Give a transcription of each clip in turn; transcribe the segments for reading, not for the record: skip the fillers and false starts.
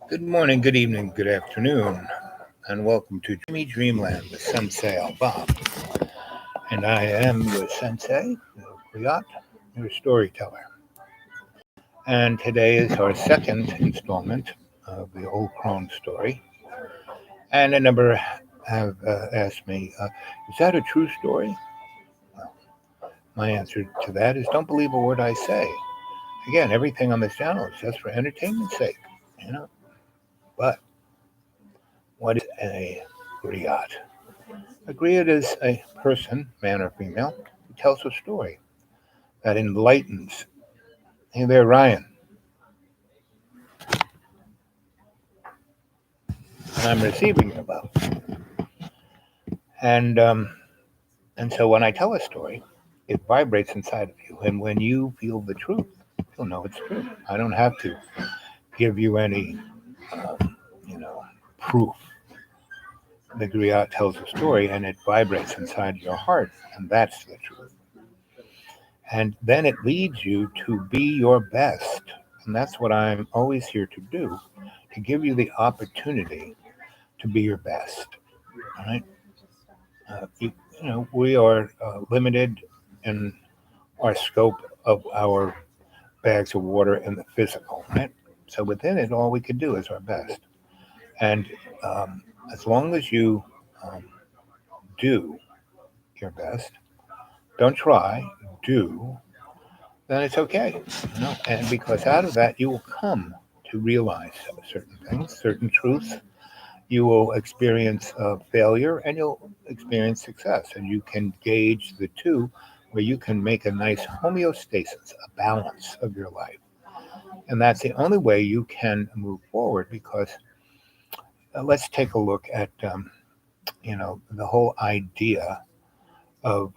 Good morning, good evening, good afternoon, and welcome to Dreamy Dreamland with Sensei Bob. And I am your sensei, Riyat, your storyteller. And today is our second installment of the Old Crone story. And a number have asked me, is that a true story? Well, my answer to that is don't believe a word I say. Again, everything on this channel is just for entertainment's sake, you know. But what is a griot? A griot is a person, man or female, who tells a story that enlightens. Hey there, Ryan. And I'm receiving it about. And and so when I tell a story, it vibrates inside of you. And when you feel the truth, you'll know it's true. I don't have to give you any, um, you know, proof. The griot tells a story, and it vibrates inside your heart, and that's the truth. And then it leads you to be your best. And that's what I'm always here to do, to give you the opportunity to be your best. All right. We are limited in our scope of our bags of water in the physical, right? So within it, all we can do is our best. And as long as you um, do your best, don't try, do, then it's okay. And because out of that, you will come to realize certain things, certain truths. You will experience failure and you'll experience success. And you can gauge the two where you can make a nice homeostasis, a balance of your life. And that's the only way you can move forward because let's take a look at, the whole idea of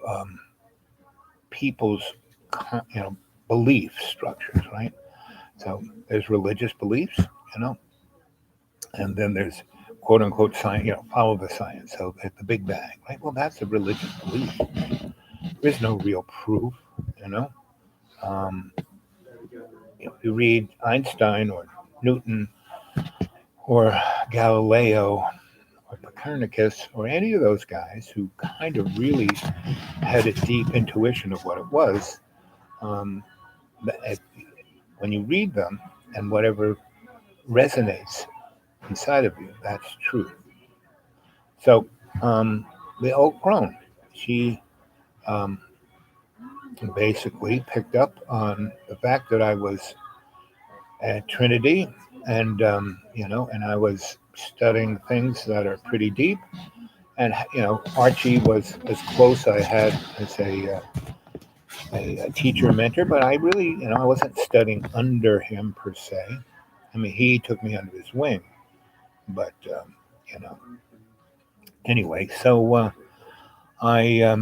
people's, belief structures, right? So there's religious beliefs, and then there's quote unquote science, follow the science. So at the Big Bang, right? Well, that's a religious belief. There's no real proof, you know. Um, you read Einstein or Newton or Galileo or Copernicus or any of those guys who kind of really had a deep intuition of what it was. Um, when you read them and whatever resonates inside of you, that's truth. So the old crone, she um, basically picked up on the fact that I was at Trinity, and I was studying things that are pretty deep. And Archie was as close I had as a teacher mentor, but I really, I wasn't studying under him per se. I mean, he took me under his wing, but you know, anyway. So I,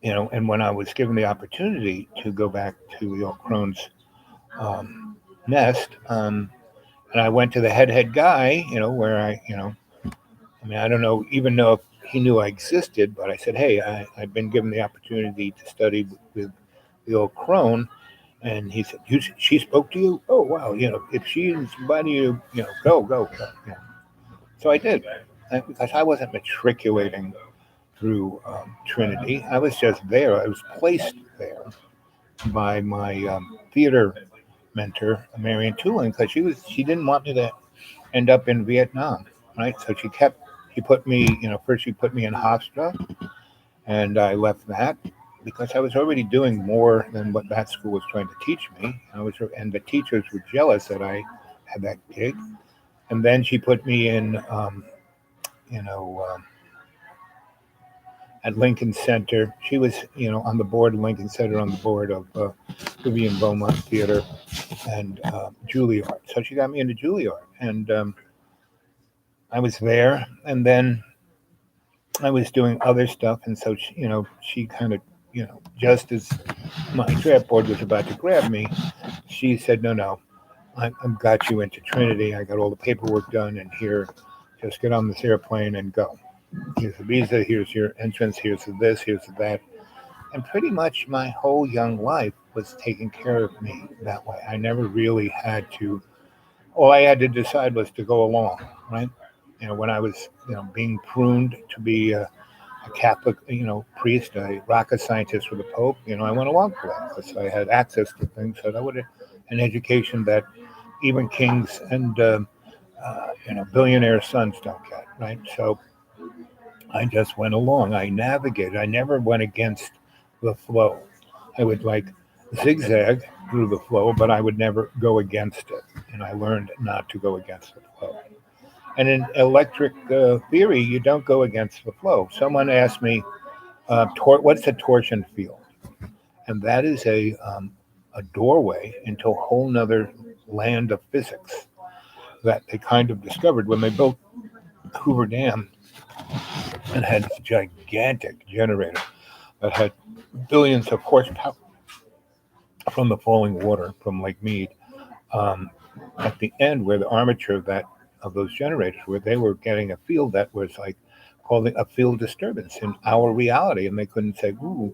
and when I was given the opportunity to go back to the old crone's um, nest, and I went to the head guy, where I mean, I don't know, even know if he knew I existed, but I said, hey, I've been given the opportunity to study with the old crone. And he said, she spoke to you? Oh, wow. If she invited you, go. So I did, because I wasn't matriculating through Trinity. I was just there. I was placed there by my theater mentor, Marion Tooling, because she didn't want me to end up in Vietnam, right? So she put me, first she put me in Hofstra, and I left that because I was already doing more than what that school was trying to teach me. And the teachers were jealous that I had that gig. And then she put me in, you know, um, at Lincoln Center. She was, on the board of Lincoln Center, on the board of Vivian Beaumont Theater and Juilliard. So she got me into Juilliard, and I was there. And then I was doing other stuff, and so she kind of, just as my draft board was about to grab me, she said, "No, I've got you into Trinity. I got all the paperwork done, and here, just get on this airplane and go. Here's the visa. Here's your entrance. Here's this. Here's that." And pretty much my whole young life was taking care of me that way. I never really had to, all I had to decide was to go along, right? When I was, being pruned to be a Catholic, priest, a rocket scientist for the Pope, I went along for that because I had access to things that I would have, an education that even kings and, billionaire sons don't get, right? So I just went along. I navigated. I never went against the flow. I would like zigzag through the flow, but I would never go against it. And I learned not to go against the flow. And in electric theory, you don't go against the flow. Someone asked me, what's a torsion field? And that is a doorway into a whole nother land of physics that they kind of discovered when they built Hoover Dam and had a gigantic generator that had billions of horsepower from the falling water from Lake Mead. Um, at the end, where the armature of those generators, where they were getting a field that was like called a field disturbance in our reality, and they couldn't say ooh,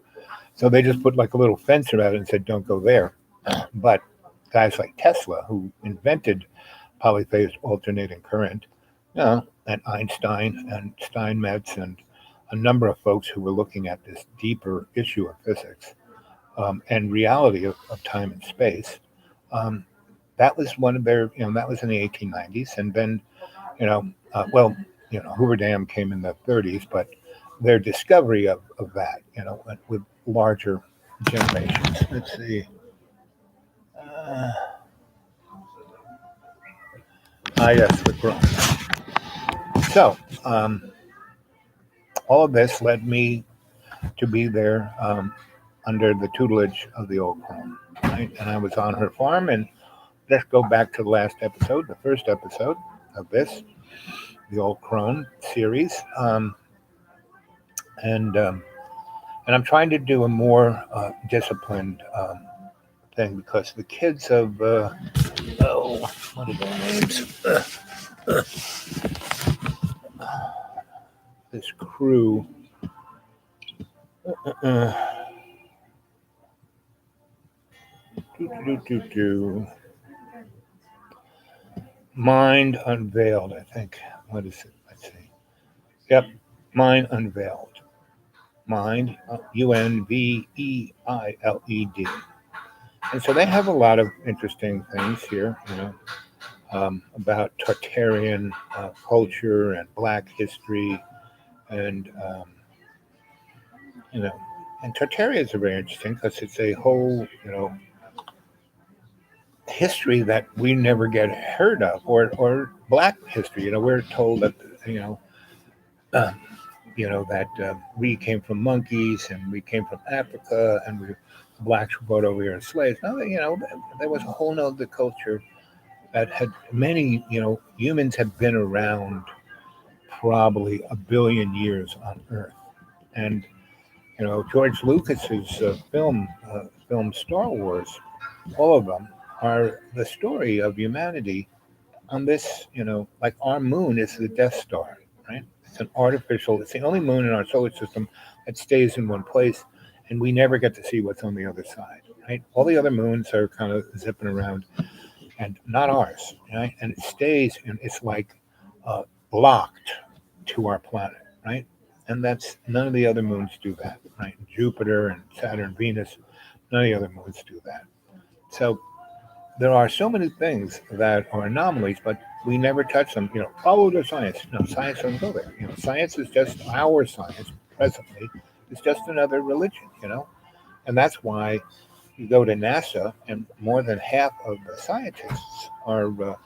so they just put like a little fence around it and said don't go there. But guys like Tesla, who invented polyphase alternating current, and Einstein and Steinmetz and a number of folks who were looking at this deeper issue of physics and reality of time and space. Um, that was one of their, that was in the 1890s. And then, well, Hoover Dam came in the 30s, but their discovery of that, with larger generations. Let's see. Uh, yes, the crone. So, all of this led me to be there under the tutelage of the old crone. Right? And I was on her farm. And let's go back to the last episode, the first episode of this, the old crone series. And and I'm trying to do a more disciplined thing because the kids of what are their names? This crew. Uh, do, do, do, do. Mind Unveiled, I think. What is it? Let's see. Yep, Mind Unveiled. Mind, Unveiled. And so they have a lot of interesting things here, about Tartarian culture and Black history, and you know, and Tartarians are very interesting because it's a whole, history that we never get heard of, or Black history. We're told that, you know, uh, that we came from monkeys and we came from Africa and we blacks were brought over here as slaves. No, there was a whole nother culture that had many, humans have been around probably a billion years on Earth. And, George Lucas's film Star Wars, all of them are the story of humanity on this, like our moon is the Death Star, right? It's an artificial, it's the only moon in our solar system that stays in one place, and we never get to see what's on the other side, right? All the other moons are kind of zipping around, and not ours, right? And it stays, and it's like locked to our planet, right? And that's none of the other moons do that, right? Jupiter and Saturn, Venus, none of the other moons do that. So there are so many things that are anomalies, but we never touch them. Follow the science. No, science doesn't go there. Science is just our science presently. It's just another religion. And that's why you go to NASA, and more than half of the scientists are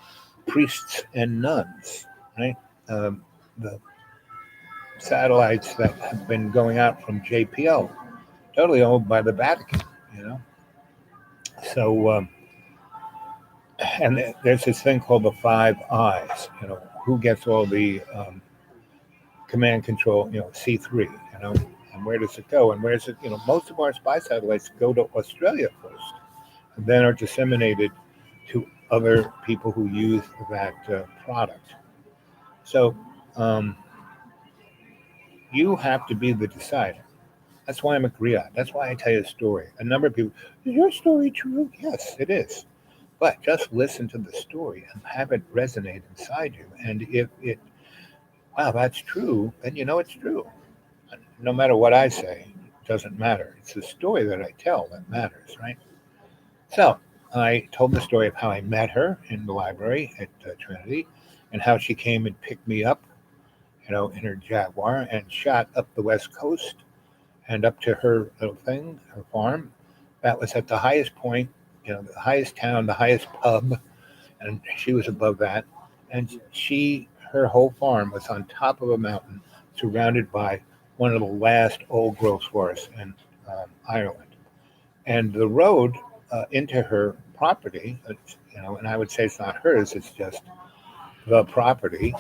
priests and nuns, right? The satellites that have been going out from JPL, totally owned by the Vatican. You know, so. And there's this thing called the Five Eyes. Who gets all the command control? C3. And where does it go? And where's it? Most of our spy satellites go to Australia first, and then are disseminated to other people who use that product. So you have to be the decider. That's why I'm a griot. That's why I tell you a story. A number of people, is your story true? Yes, it is. But just listen to the story and have it resonate inside you. And if it, wow, that's true, then you know it's true. No matter what I say, it doesn't matter. It's the story that I tell that matters, right? So I told the story of how I met her in the library at Trinity and how she came and picked me up, in her Jaguar and shot up the West Coast and up to her little thing, her farm. That was at the highest point, the highest town, the highest pub, and she was above that. And her whole farm was on top of a mountain, surrounded by one of the last old growth forests in Ireland. And the road into her property, and I would say it's not hers, it's just the property.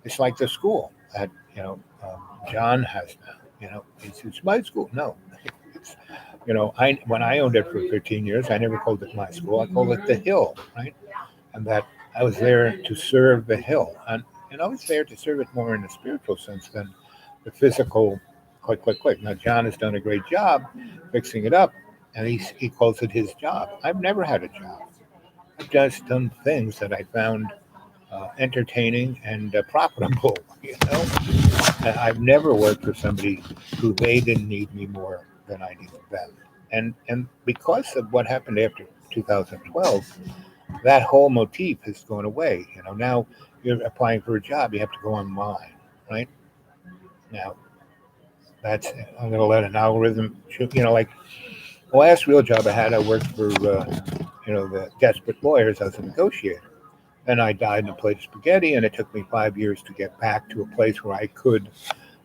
It's like the school that John has now. It's my school. No, it's I when I owned it for 15 years, I never called it my school. I called it the Hill, right? And that I was there to serve the Hill, and I was there to serve it more in a spiritual sense than the physical. Click, click, click. Now John has done a great job fixing it up, and he calls it his job. I've never had a job. I've just done things that I found entertaining and profitable. I've never worked for somebody who they didn't need me more than I needed them. And because of what happened after 2012, that whole motif has gone away. Now you're applying for a job, you have to go online, right? Now that's I'm going to let an algorithm shoot. Like the last real job I had, I worked for the desperate lawyers as a negotiator. And I died in a plate of spaghetti, and it took me 5 years to get back to a place where I could,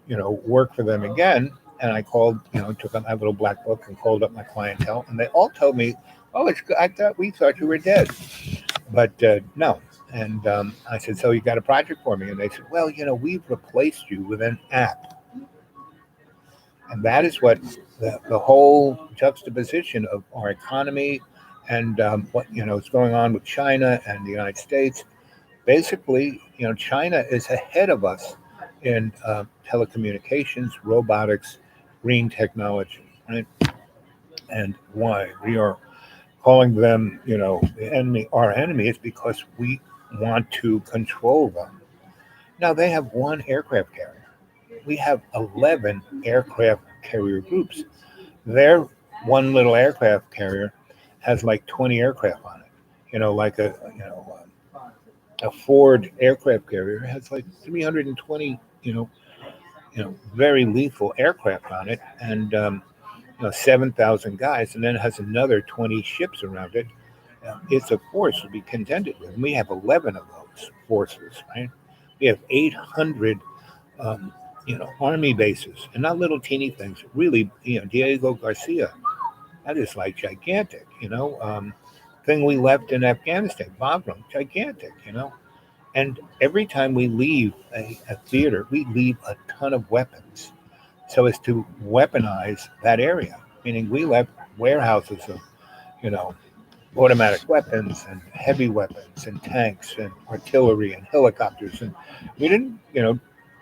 work for them again. And I called, took out my little black book and called up my clientele, and they all told me, "Oh, it's good. We thought you were dead," but no. And I said, "So you got a project for me?" And they said, "Well, we've replaced you with an app," and that is what the whole juxtaposition of our economy and what is going on with China and the United States. Basically, China is ahead of us in telecommunications, robotics, green technology, right? And why we are calling them, the enemy, our enemy, is because we want to control them. Now they have one aircraft carrier. We have 11 aircraft carrier groups. Their one little aircraft carrier has like 20 aircraft on it. Like a Ford aircraft carrier has like 320, very lethal aircraft on it, and 7,000 guys, and then it has another 20 ships around it. It's a force to be contended with. And we have 11 of those forces, right? We have 800, army bases, and not little teeny things. Really, Diego Garcia, that is like gigantic. Thing we left in Afghanistan, Bagram, gigantic. And every time we leave a theater, we leave a ton of weapons so as to weaponize that area. Meaning we left warehouses of, you know, automatic weapons and heavy weapons and tanks and artillery and helicopters. And we didn't,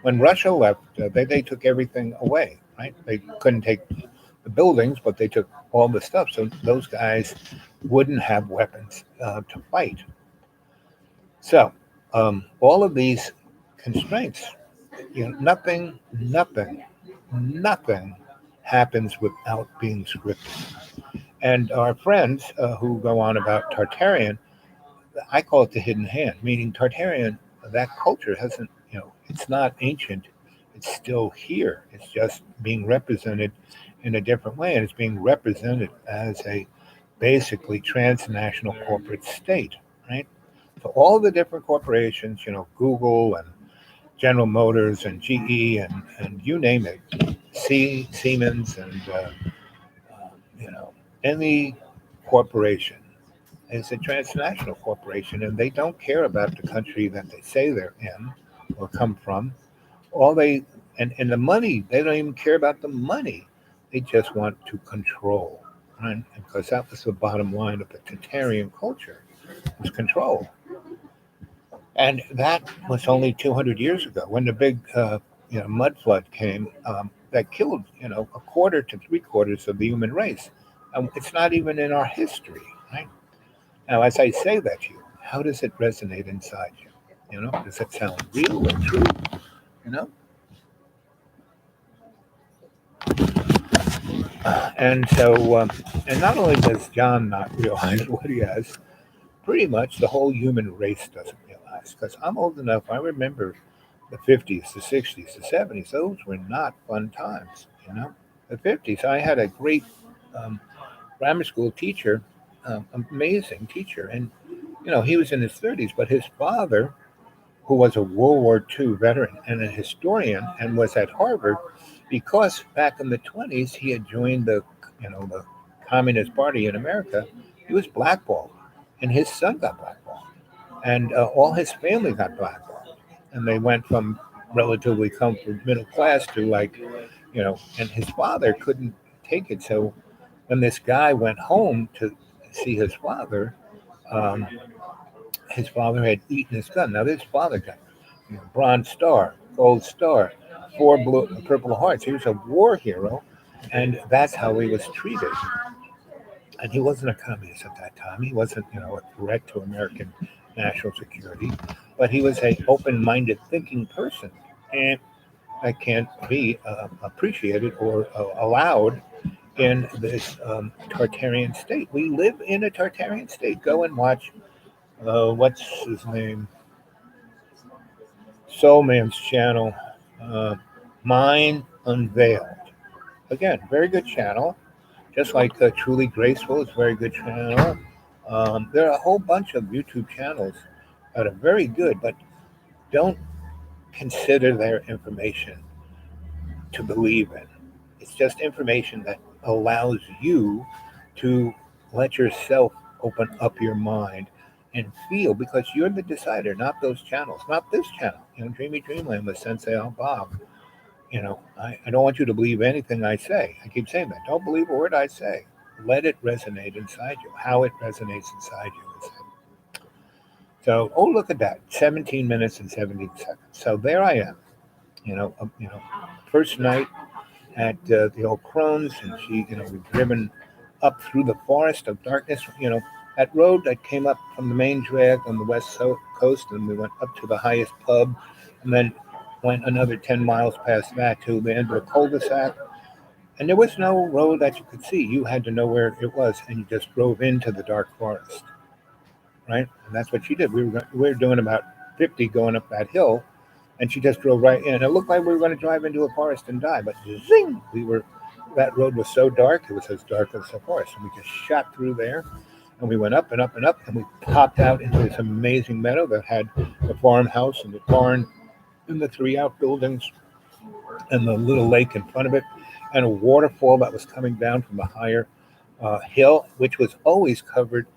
when Russia left, they took everything away, right? They couldn't take the buildings, but they took all the stuff. So those guys wouldn't have weapons to fight. So all of these constraints, nothing happens without being scripted. And our friends who go on about Tartarian, I call it the hidden hand, meaning Tartarian, that culture hasn't, it's not ancient. It's still here. It's just being represented in a different way. And it's being represented as a basically transnational corporate state, right? So all the different corporations, Google and General Motors and GE and you name it, Siemens and, you know, any corporation is a transnational corporation, and they don't care about the country that they say they're in or come from. All they and the money, they don't even care about the money. They just want to control, right? Because that was the bottom line of the Tartarian culture, was control. And that was only 200 years ago when the big mud flood came. that killed, a quarter to three quarters of the human race. It's not even in our history, right? Now, as I say that to you, how does it resonate inside you? Does it sound real or true? You know, and so, and not only does John not realize what he has, pretty much the whole human race doesn't realize. Because I'm old enough, I remember the 50s, the 60s, the 70s. Those were not fun times. The 50s. I had a great um, grammar school teacher, amazing teacher, and he was in his 30s, but his father, who was a World War II veteran and a historian, and was at Harvard, because back in the 20s he had joined the Communist Party in America. He was blackballed, and his son got blackballed, and all his family got blackballed, and they went from relatively comfortable middle class to and his father couldn't take it. So when this guy went home to see um, his father had eaten his gun. Now this father got Bronze Star, Gold Star, four blue, Purple Hearts. He was a war hero, and that's how he was treated. And he wasn't a communist at that time. He wasn't, a threat to American national security, but he was a open-minded thinking person, and that can't be appreciated or allowed in this Tartarian state. We live in a Tartarian state. Go and watch. What's his name? Soul Man's channel, uh, Mind Unveiled. Again, very good channel. Just like Truly Graceful is a very good channel. There are a whole bunch of YouTube channels that are very good, but don't consider their information to believe in. It's just information that allows you to let yourself open up your mind and feel, because you're the decider, not those channels, not this channel. Dreamy Dreamland with Sensei Al Bob. I don't want you to believe anything I say. I keep saying that. Don't believe a word I say. Let it resonate inside you. How it resonates inside you. So, oh, look at that. 17 minutes and 17 seconds. So there I am. First night at the old Crones, and we've driven up through the forest of darkness. That road that came up from the main drag on the coast, and we went up to the highest pub, and then went another 10 miles past that to the end of the cul-de-sac. And there was no road that you could see. You had to know where it was, and you just drove into the dark forest, right? And that's what she did. We were doing about 50 going up that hill, and she just drove right in. It looked like we were going to drive into a forest and die, but zing! That road was so dark, it was as dark as the forest, and we just shot through there, and we went up and up and up, and we popped out into this amazing meadow that had the farmhouse and the barn and the three outbuildings and the little lake in front of it, and a waterfall that was coming down from a higher hill, which was always covered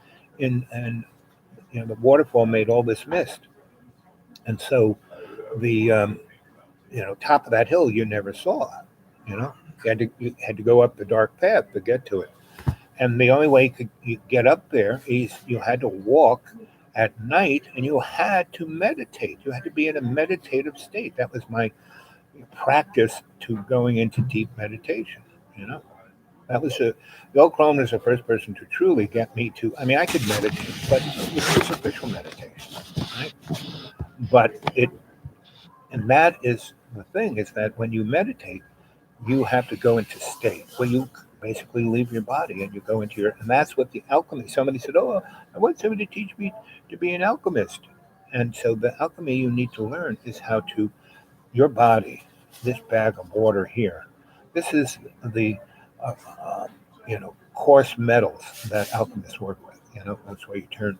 and the waterfall made all this mist, and so the top of that hill you never saw. You had to go up the dark path to get to it, and the only way you get up there is you had to walk at night, and you had to meditate. You had to be in a meditative state. That was my practice to going into deep meditation. You know, that was Bill Crone was the first person to truly get me to. I mean, I could meditate, but it was superficial meditation, right? But and that is the thing, is that when you meditate, you have to go into state where you basically leave your body and you go into and that's what the alchemy. Somebody said, "Oh, I want somebody to teach me to be an alchemist," and so the alchemy you need to learn is how to your body, this bag of water here. This is the uh, uh, coarse metals that alchemists work with. That's where you turn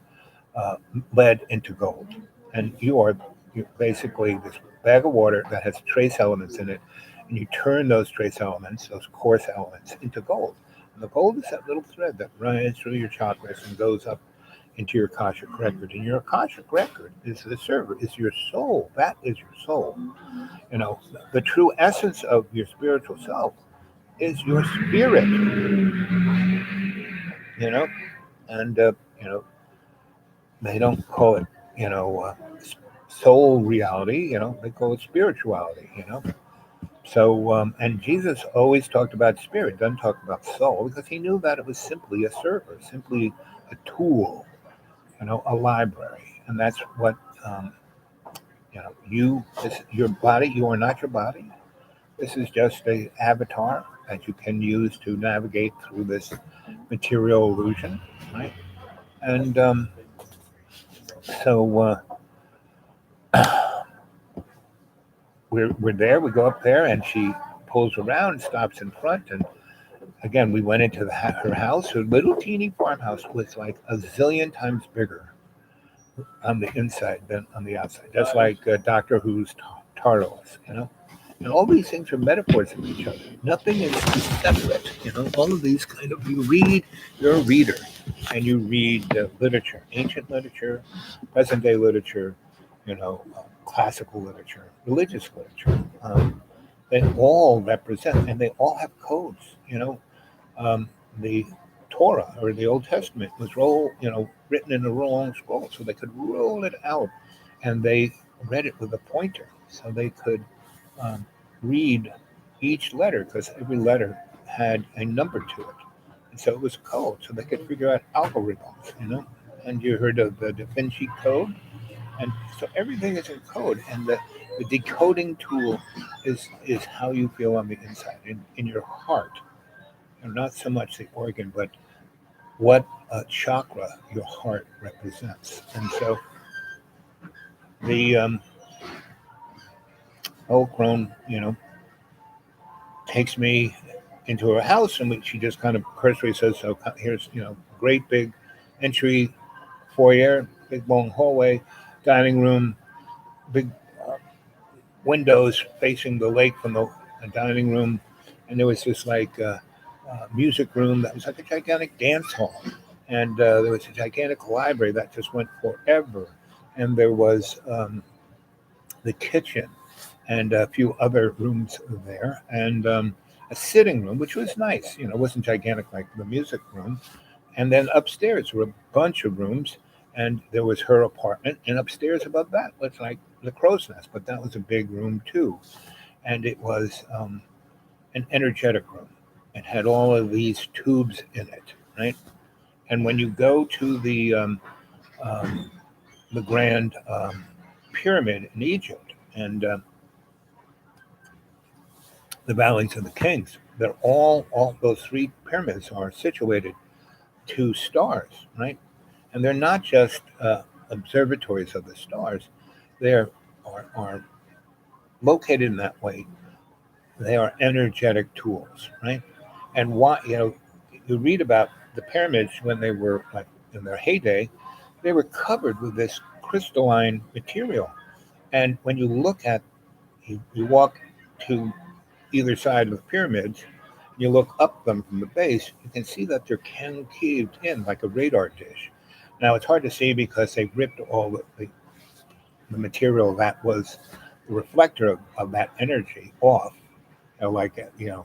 lead into gold, and you're basically this bag of water that has trace elements in it, and you turn those trace elements, those coarse elements, into gold. And the gold is that little thread that runs through your chakras and goes up into your Akashic record. And your Akashic record is the server, is your soul. That is your soul. The true essence of your spiritual self is your spirit. You know, and they don't call it soul reality. They call it spirituality. So, and Jesus always talked about spirit, doesn't talk about soul, because he knew that it was simply a server, simply a tool, a library. And that's what, um, your body, you are not your body. This is just a avatar that you can use to navigate through this material illusion, right? And so we're there. We go up there, and she pulls around, stops in front, and again we went into her house. Her little teeny farmhouse was like a zillion times bigger on the inside than on the outside. Just like Doctor Who's Tartarus, And all these things are metaphors of each other. Nothing is separate. All of these kind of, you're a reader, and you read literature, ancient literature, present day literature, classical literature, religious literature. They all represent, and they all have codes. The Torah or the Old Testament was written in a wrong scroll, so they could roll it out, and they read it with a pointer, so they could um, read each letter because every letter had a number to it. And so it was code, so they could figure out algorithms. And you heard of the Da Vinci Code? And so everything is in code, and the decoding tool is how you feel on the inside, in your heart. Not so much the organ, but what chakra your heart represents. And so the old crone, takes me into her house, and she just kind of cursory says, "So here's great big entry, foyer, big long hallway, dining room, big windows facing the lake from the dining room, and there was this like music room that was like a gigantic dance hall, and there was a gigantic library that just went forever, and there was the kitchen." And a few other rooms there, and a sitting room, which was nice. It wasn't gigantic like the music room. And then upstairs were a bunch of rooms, and there was her apartment. And upstairs above that was like the crow's nest, but that was a big room too. And it was an energetic room. It had all of these tubes in it, right? And when you go to um, the Grand Pyramid in Egypt, and the valleys of the kings. They're all those three pyramids are situated to stars, right? And they're not just observatories of the stars. They are located in that way. They are energetic tools, right? And why, you read about the pyramids when they were like in their heyday, they were covered with this crystalline material. And when you look at, you walk to either side of the pyramids, you look up them from the base, you can see that they're concaved in like a radar dish. Now it's hard to see because they ripped all the material that was the reflector of that energy off. Like the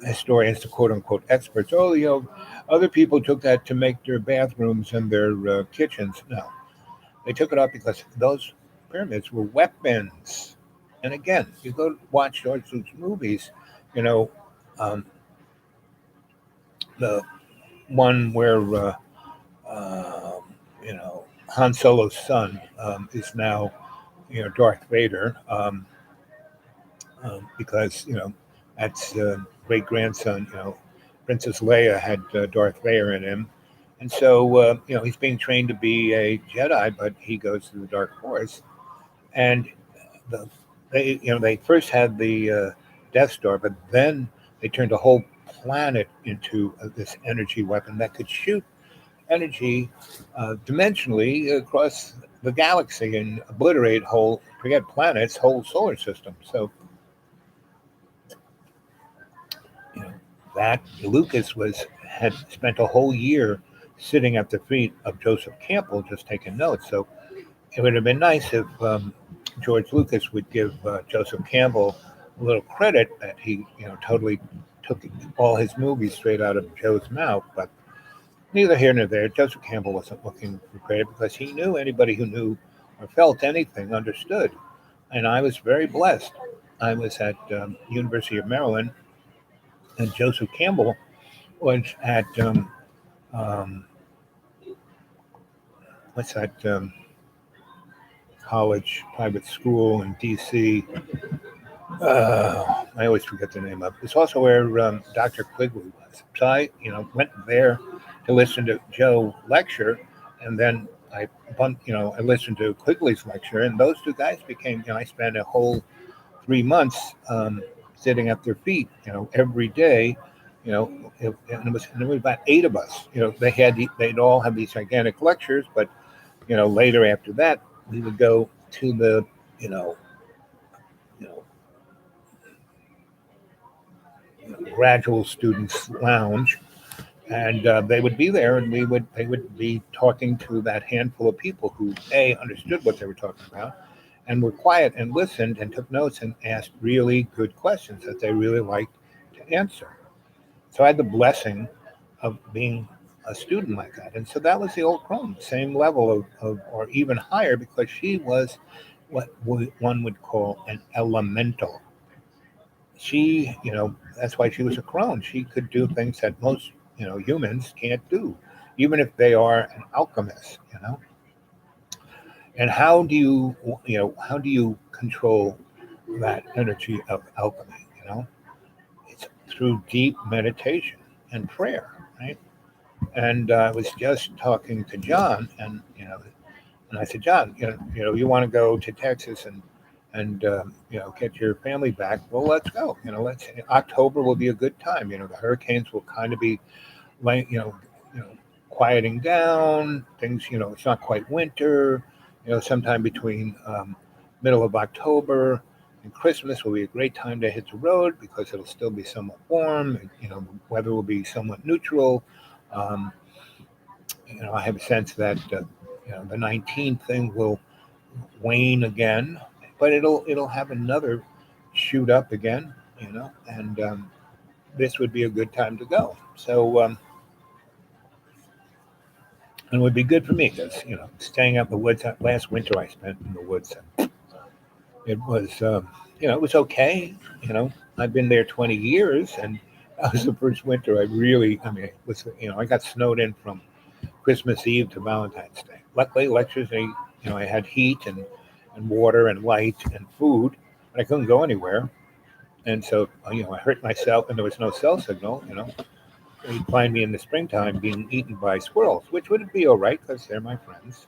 historians, the quote unquote experts. Oh, other people took that to make their bathrooms and their kitchens. No, they took it off because those pyramids were weapons. And again, you go watch George Lucas movies, you know, um, the one where, Han Solo's son is now, Darth Vader, because, that's great grandson, Princess Leia had Darth Vader in him. And so, he's being trained to be a Jedi, but he goes to the Dark Force. And the, they first had the Death Star, but then they turned a whole planet into this energy weapon that could shoot energy dimensionally across the galaxy and obliterate forget planets, whole solar system. So, you know, that Lucas had spent a whole year sitting at the feet of Joseph Campbell just taking notes. So it would have been nice if George Lucas would give Joseph Campbell a little credit that he, totally took all his movies straight out of Joe's mouth. But neither here nor there. Joseph Campbell wasn't looking for credit because he knew anybody who knew or felt anything understood. And I was very blessed I was at University of Maryland, and Joseph Campbell was at um, what's that college private school in D.C. I always forget the name of it. It's also where Dr. Quigley was. So I, went there to listen to Joe lecture, and then I listened to Quigley's lecture, and those two guys became, I spent a whole 3 months sitting at their feet, every day. And there was about eight of us. They'd all have these gigantic lectures, but later after that, we would go to the, you know, you know, graduate students lounge, and they would be there, and they would be talking to that handful of people who understood what they were talking about, and were quiet and listened and took notes and asked really good questions that they really liked to answer. So I had the blessing of being a student like that, and so that was the old crone, same level of or even higher, because she was what one would call an elemental. She, that's why she was a crone. She could do things that most, humans can't do, even if they are an alchemist. And how do you control that energy of alchemy? It's through deep meditation and prayer, right? And I was just talking to John, and I said, John, you want to go to Texas and get your family back? Well, let's go. Let's October will be a good time. The hurricanes will kind of be like, quieting down. Things, it's not quite winter. Sometime between middle of October and Christmas will be a great time to hit the road because it'll still be somewhat warm. And, the weather will be somewhat neutral. Um, I have a sense that the 19th thing will wane again, but it'll have another shoot up again, and this would be a good time to go. So and it would be good for me because staying out in the woods. Last winter I spent in the woods. It was it was okay. I've been there 20 years, and that was the first winter I really. I mean, it was I got snowed in from Christmas Eve to Valentine's Day. Luckily, electricity, I had heat and water and light and food, but I couldn't go anywhere. And so, I hurt myself, and there was no cell signal. You'd find me in the springtime being eaten by squirrels, which would be all right because they're my friends.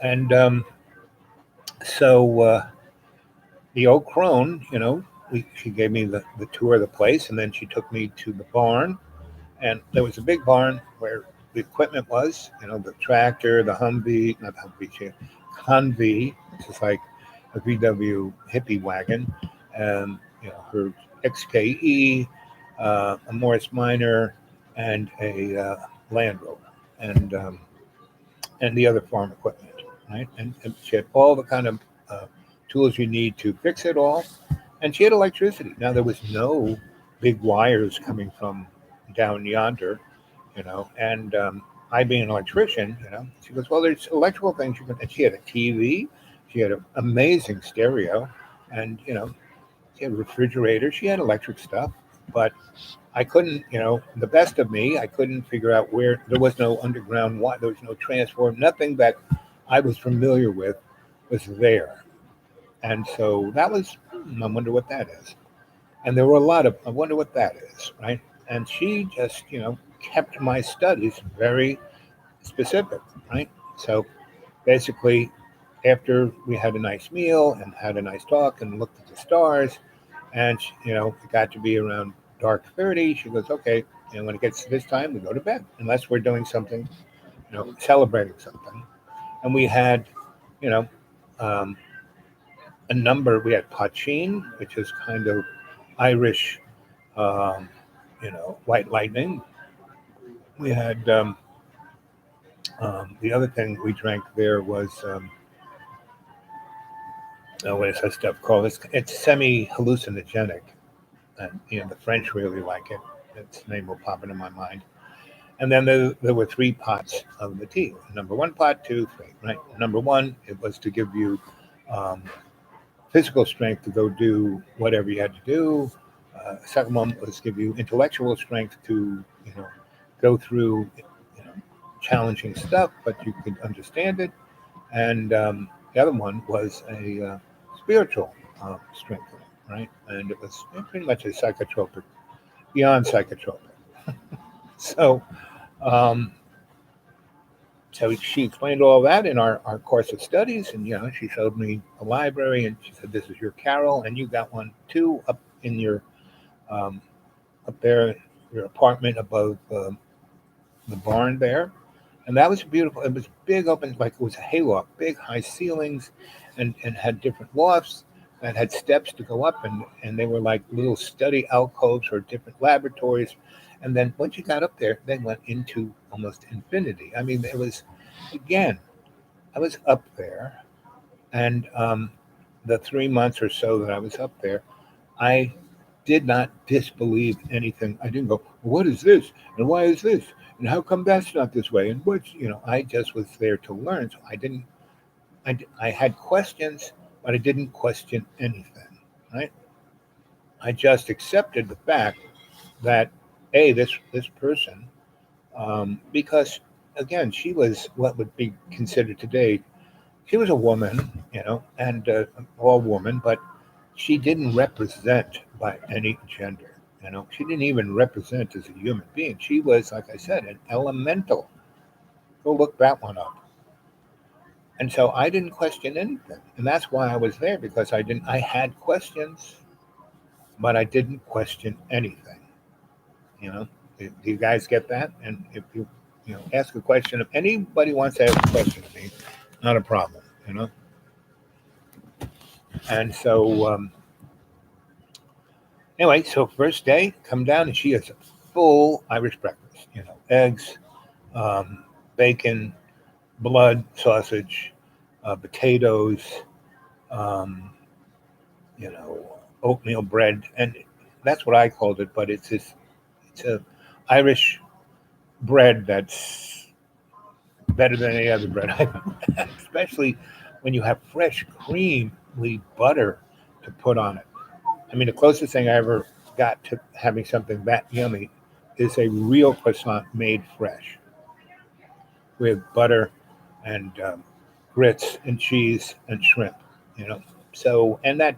And so the old crone, she gave me the tour of the place, and then she took me to the barn, and there was a big barn where the equipment was, the tractor, the Humvee, not Humvee, Convee, which is like a VW hippie wagon, and her XKE, a Morris Minor, and a Land Rover, and the other farm equipment, right? And she had all the kind of tools you need to fix it all, and she had electricity. Now there was no big wires coming from down yonder, and I being an electrician, she goes, well, there's electrical things you can. And she had a TV, she had an amazing stereo, and she had a refrigerator. She had electric stuff, but I couldn't, the best of me, I couldn't figure out where. There was no underground wire, there was no transformer, nothing that I was familiar with was there. And so that was, I wonder what that is. And there were a lot of, I wonder what that is, right? And she just, kept my studies very specific, right? So basically, after we had a nice meal and had a nice talk and looked at the stars, and it got to be around dark 30, she goes, okay, and when it gets to this time, we go to bed, unless we're doing something, celebrating something. And we had, you know, um, a number. We had pochine, which is kind of Irish, um, white lightning. We had the other thing we drank there was what is that stuff called? It's semi hallucinogenic, and the French really like it. Its name will pop into my mind. And then there were three pots of the tea. Number one pot, two, three. Right. Number one, it was to give you um, physical strength to go do whatever you had to do. Second one was give you intellectual strength to, go through, challenging stuff, but you could understand it. And the other one was a spiritual strengthening, right? And it was pretty much a psychotropic, beyond psychotropic. So, um, so she explained all that in our course of studies, and she showed me a library, and she said, "This is your carol, and you got one too up in your um, up there, your apartment above the barn there." And that was beautiful. It was big open, like it was a hayloft, big high ceilings, and had different lofts that had steps to go up, and they were like little study alcoves or different laboratories. And then once you got up there, they went into almost infinity. I mean, it was, again, I was up there, and the 3 months or so that I was up there, I did not disbelieve anything. I didn't go, "What is this? And why is this? And how come that's not this way?" And I just was there to learn. So I didn't, I had questions, but I didn't question anything, right? I just accepted the fact that, A, this person, because again, she was what would be considered today, she was a woman, and all woman, but she didn't represent by any gender. She didn't even represent as a human being. She was, like I said, an elemental. Go look that one up. And so I didn't question anything, and that's why I was there, because I didn't. I had questions, but I didn't question anything. You know, do you guys get that? And if you ask a question, if anybody wants to ask a question to me, not a problem. And so anyway, so first day, come down, and she has a full Irish breakfast. Eggs, um, bacon, blood, sausage, potatoes, um, you know, oatmeal bread, and that's what I called it. But it's a Irish bread that's better than any other bread I've had, especially when you have fresh creamy butter to put on it. I mean, the closest thing I ever got to having something that yummy is a real croissant made fresh with butter and grits and cheese and shrimp. You know, so and that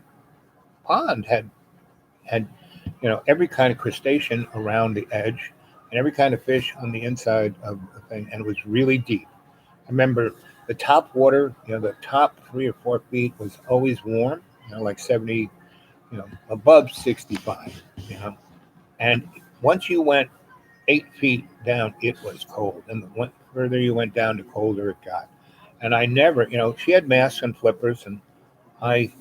pond had every kind of crustacean around the edge and every kind of fish on the inside of the thing, and it was really deep. I remember the top water, the top 3 or 4 feet was always warm, like 70, above 65, you know. And once you went 8 feet down, it was cold. And the further you went down, the colder it got. And I never, she had masks and flippers, and I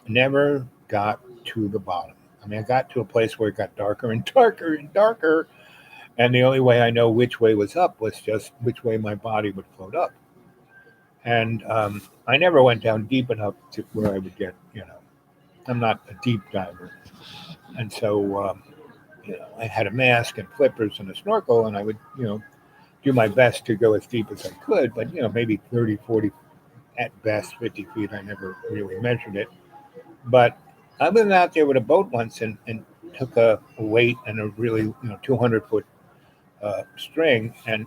never got to the bottom. I mean, I got to a place where it got darker and darker and darker. And the only way I know which way was up was just which way my body would float up. And I never went down deep enough to where I would get, I'm not a deep diver. And so, I had a mask and flippers and a snorkel, and I would, do my best to go as deep as I could, but, maybe 30, 40, at best 50 feet. I never really measured it. But I went out there with a boat once and took a weight and a really, 200-foot string and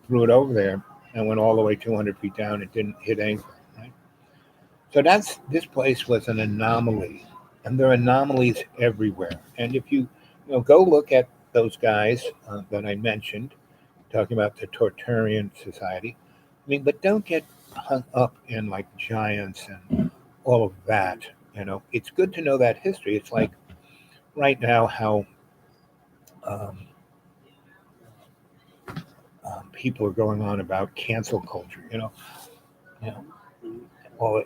threw it over there and went all the way 200 feet down. It didn't hit anything. Right? So this place was an anomaly, and there are anomalies everywhere. And if you go look at those guys that I mentioned, talking about the Torturian Society. I mean, but don't get hung up in like giants and all of that. It's good to know that history. It's like right now how um, people are going on about cancel culture. You know, all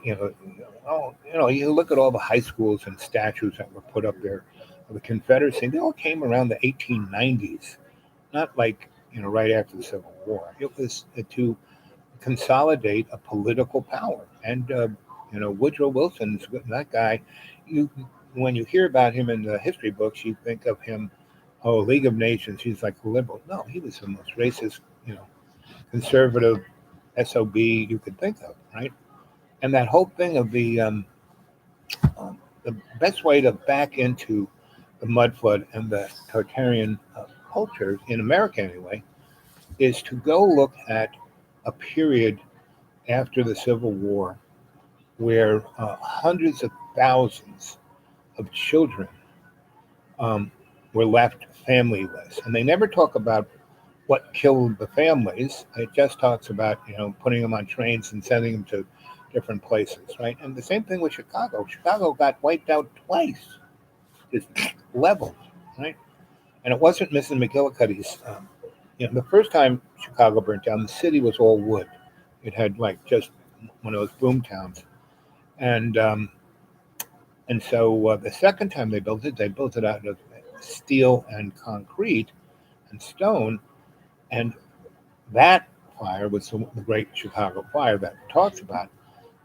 you look at all the high schools and statues that were put up there of the Confederacy. They all came around the 1890s, not like right after the Civil War. It was to consolidate a political power, and Woodrow Wilson's that guy. You when you hear about him in the history books, you think of him, oh, League of Nations. He's like a liberal. No, he was the most racist, conservative SOB you could think of, right? And that whole thing of the The best way to back into the mud flood and the Tartarian culture in America anyway is to go look at a period after the Civil War where hundreds of thousands of children um, were left familyless, and they never talk about what killed the families. It just talks about putting them on trains and sending them to different places, right? And the same thing with Chicago. Chicago got wiped out twice, just leveled, right? And it wasn't Mrs. McGillicuddy's. The first time Chicago burnt down, the city was all wood. It had like just one of those boom towns, and so the second time they built it out of steel and concrete and stone, and that fire was the Great Chicago Fire that talks about.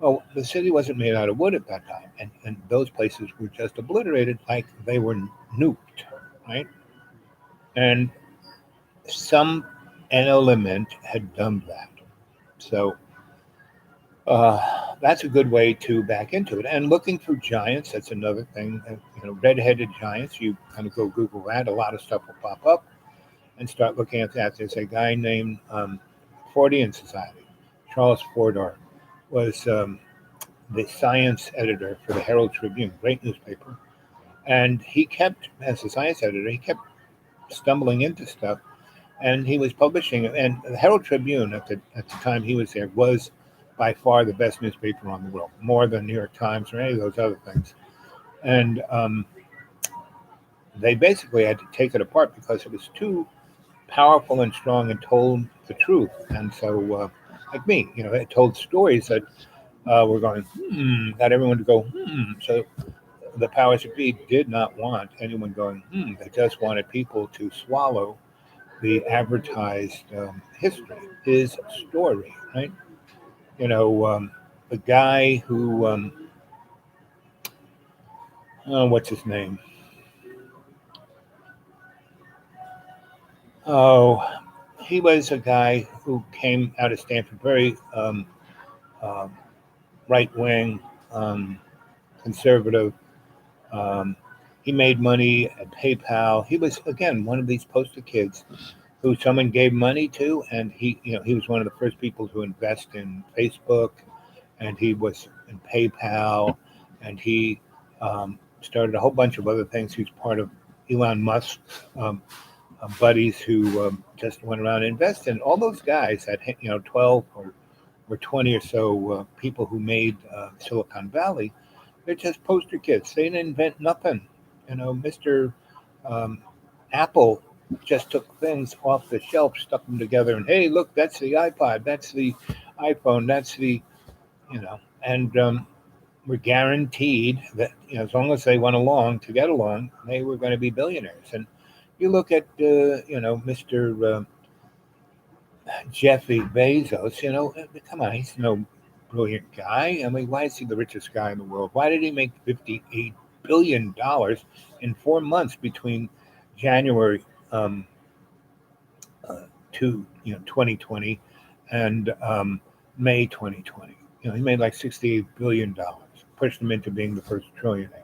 Well, the city wasn't made out of wood at that time, and those places were just obliterated like they were nuked, right? And some element had done that. So that's a good way to back into it. And looking for giants, that's another thing. Red-headed giants, you kind of go Google that. A lot of stuff will pop up and start looking at that. There's a guy named Fordian Society. Charles Fordor was the science editor for the Herald Tribune, great newspaper. And he kept, as a science editor, he kept stumbling into stuff. And he was publishing, and the Herald Tribune at the time he was there was by far the best newspaper on the world, more than New York Times or any of those other things. And they basically had to take it apart because it was too powerful and strong and told the truth. And so, like me, it told stories that were going, got everyone to go, So the powers that be did not want anyone going, They just wanted people to swallow the advertised history, his story, right? The guy who, what's his name? Oh, he was a guy who came out of Stanford, very um, right wing, conservative. Um, he made money at PayPal. He was again one of these poster kids who someone gave money to, and he was one of the first people to invest in Facebook, and he was in PayPal, and he started a whole bunch of other things. He was part of Elon Musk's buddies who just went around and invested. And all those guys had 12 or 20 or so people who made Silicon Valley. They're just poster kids. They didn't invent nothing. Mr. Um, Apple just took things off the shelf, stuck them together, and hey, look, that's the iPod, that's the iPhone, that's the, and we're guaranteed that as long as they went along to get along, they were going to be billionaires. And you look at Mr. Jeffy Bezos. Come on, he's no brilliant guy. I mean, why is he the richest guy in the world? Why did he make $58 billion in 4 months between January to 2020 and May 2020? He made like $68 billion, pushed him into being the first trillionaire.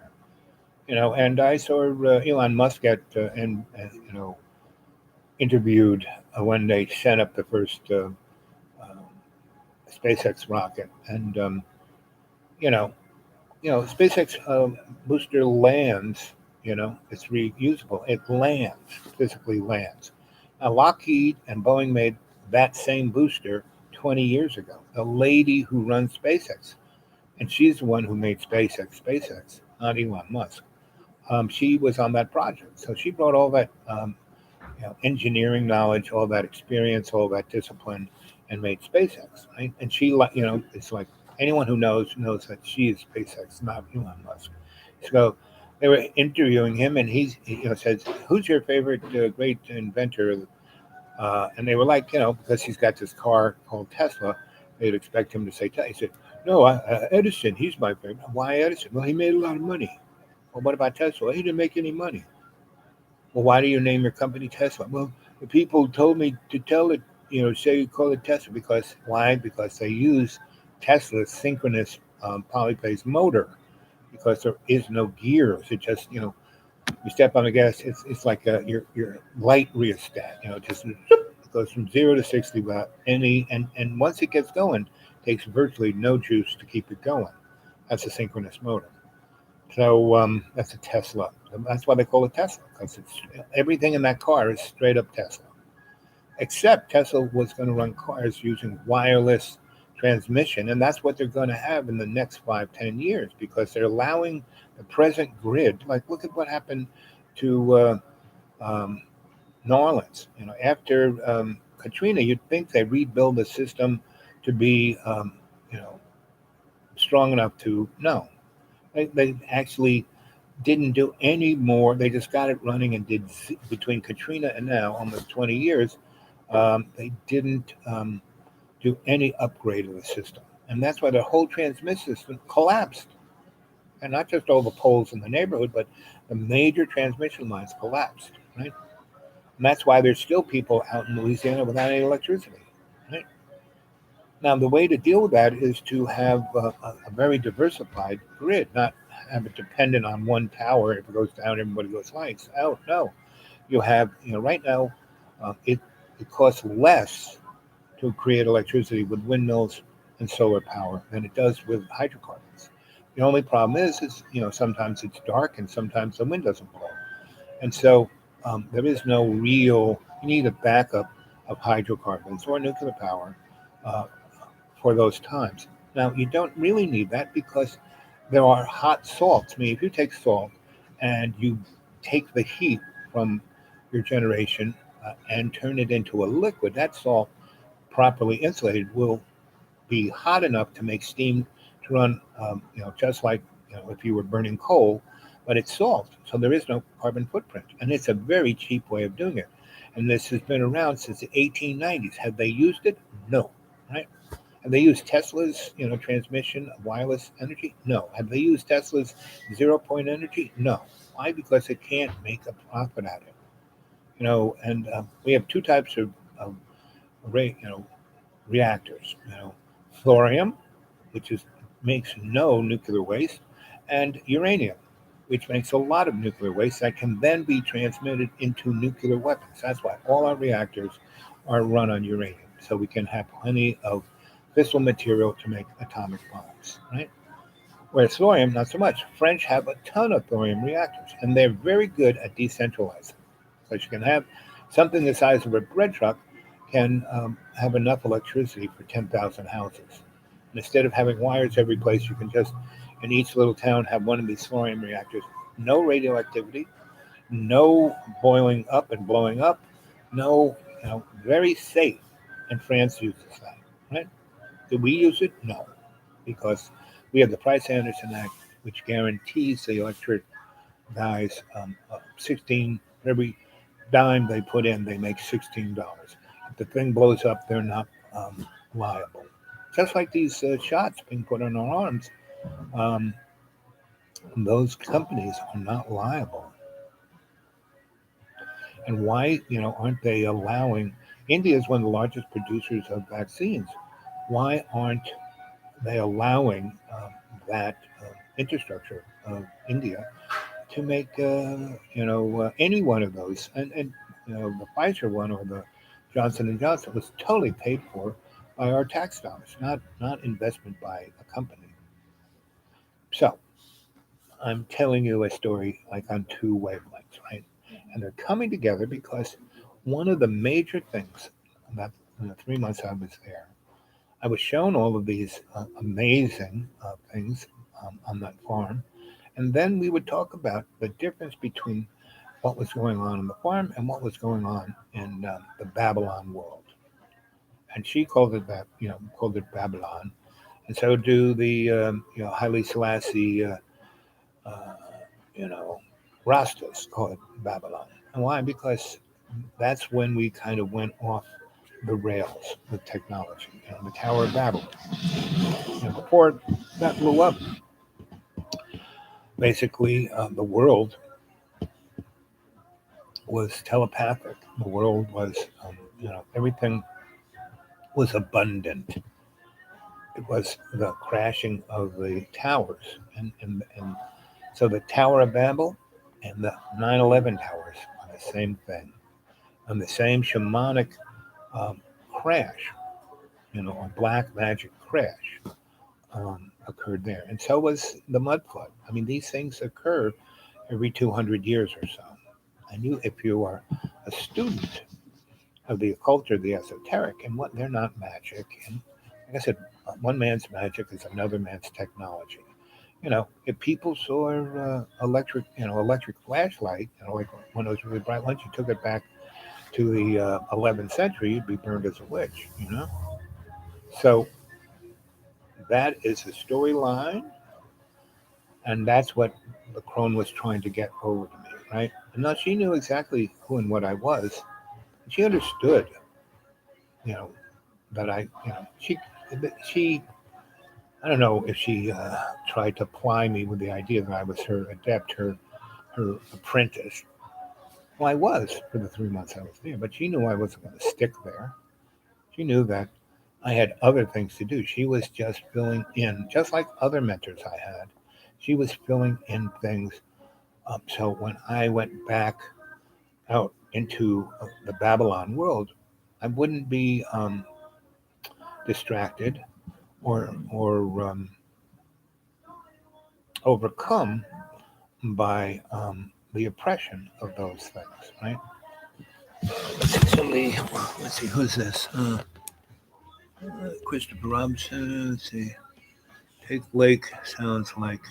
And I saw Elon Musk at and interviewed when they sent up the first SpaceX rocket, and SpaceX booster lands. It's reusable. It lands, physically lands. Now, Lockheed and Boeing made that same booster 20 years ago. The lady who runs SpaceX, and she's the one who made SpaceX, not Elon Musk. She was on that project, so she brought all that engineering knowledge, all that experience, all that discipline, and made SpaceX. Right? And she, it's like anyone who knows that she is SpaceX, not Elon Musk. So they were interviewing him, and he says, "Who's your favorite great inventor?" And they were like, because he's got this car called Tesla, they'd expect him to say Tesla. He said, "No, Edison. He's my favorite." Why Edison? Well, he made a lot of money. Well, what about Tesla? Well, he didn't make any money. Well, why do you name your company Tesla? Well, the people told me to tell it, say you call it Tesla. Because why? Because they use Tesla's synchronous polyphase motor, because there is no gears. It just, you step on the gas. It's like your light rheostat. Just it goes from 0 to 60 without any. And once it gets going, it takes virtually no juice to keep it going. That's a synchronous motor. So that's a Tesla. That's why they call it Tesla, because it's everything in that car is straight up Tesla. Except Tesla was going to run cars using wireless transmission, and that's what they're going to have in the next 5, 10 years, because they're allowing the present grid. Like, look at what happened to um, New Orleans. After Katrina, you'd think they rebuild the system to be, you know, strong enough to no. They actually didn't do any more. They just got it running and did between Katrina and now almost 20 years. They didn't do any upgrade of the system, and that's why the whole transmission system collapsed. And not just all the poles in the neighborhood, but the major transmission lines collapsed. Right, and that's why there's still people out in Louisiana without any electricity. Right. Now, the way to deal with that is to have a very diversified grid, not have it dependent on one tower. If it goes down, everybody goes lights out. No, you have, right now, it costs less to create electricity with windmills and solar power than it does with hydrocarbons. The only problem is sometimes it's dark and sometimes the wind doesn't blow, and so there is no real. You need a backup of hydrocarbons or nuclear power uh, for those times. Now, you don't really need that because there are hot salts. I mean, if you take salt and you take the heat from your generation and turn it into a liquid, that salt, properly insulated, will be hot enough to make steam to run, just like if you were burning coal, but it's salt, so there is no carbon footprint, and it's a very cheap way of doing it. And this has been around since the 1890s. Have they used it? No. Right? Have they used Tesla's, transmission of wireless energy? No. Have they used Tesla's 0 point energy? No. Why? Because they can't make a profit at it. And we have two types of reactors. Thorium, which makes no nuclear waste, and uranium, which makes a lot of nuclear waste that can then be transmitted into nuclear weapons. That's why all our reactors are run on uranium, so we can have plenty of fissile material to make atomic bombs, right? Whereas thorium, not so much. French have a ton of thorium reactors, and they're very good at decentralizing. So you can have something the size of a bread truck can have enough electricity for 10,000 houses. And instead of having wires every place, you can just, in each little town, have one of these thorium reactors. No radioactivity, no boiling up and blowing up, no, very safe. And France uses that, right? Do we use it? No, because we have the Price-Anderson Act, which guarantees the electric guys 16 every dime they put in, they make $16. If the thing blows up, they're not liable. Just like these shots being put on our arms, um, those companies are not liable. And why, aren't they allowing? India is one of the largest producers of vaccines. Why aren't they allowing that infrastructure of India to make any one of those, and the Pfizer one or the Johnson & Johnson was totally paid for by our tax dollars, not investment by a company. So I'm telling you a story like on two wavelengths, right? And they're coming together because one of the major things that in the 3 months I was there, I was shown all of these amazing things on that farm. And then we would talk about the difference between what was going on the farm and what was going on in the Babylon world. And she called it that, called it Babylon. And so do the, Haile Selassie, uh, you know, Rastas call it Babylon. And why? Because that's when we kind of went off the rails with technology. The Tower of Babel. Before that blew up, basically the world was telepathic. The world was, everything was abundant. it was the crashing of the towers. And so the Tower of Babel and the 9/11 towers are the same thing. And the same shamanic um, crash, a black magic crash occurred there. And so was the mud flood. I mean, these things occur every 200 years or so. And if you are a student of the occult or the esoteric, and what they're not magic, and like I said, one man's magic is another man's technology. If people saw electric flashlight, like one of those really bright ones, you took it back to the 11th century, you'd be burned as a witch. So that is the storyline, and that's what the crone was trying to get over to me, right? And now she knew exactly who and what I was. She understood, you know, that she, I don't know if she tried to ply me with the idea that I was her adept, her apprentice. Well, I was for the 3 months I was there, but she knew I wasn't going to stick there. She knew that I had other things to do. She was just filling in, just like other mentors I had. She was filling in things. So when I went back out into the Babylon world, I wouldn't be distracted or overcome by the oppression of those things, right? Somebody, let's see, who's this? Christopher Robinson. Let's see. Take Lake sounds like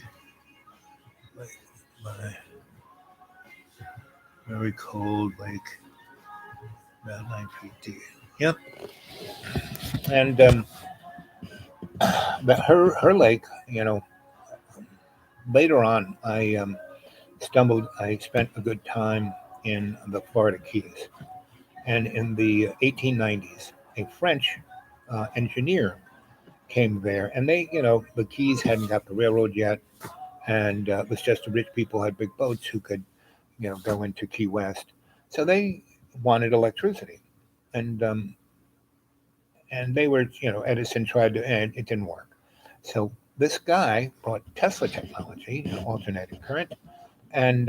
my very cold lake, about 9 feet deep. Yep. And her lake, later on, I spent a good time in the Florida Keys. And in the 1890s, a French engineer came there, and the Keys hadn't got the railroad yet, and it was just the rich people had big boats who could, go into Key West. So they wanted electricity, and they were, Edison tried to, and it didn't work. So this guy brought Tesla technology, alternating current, and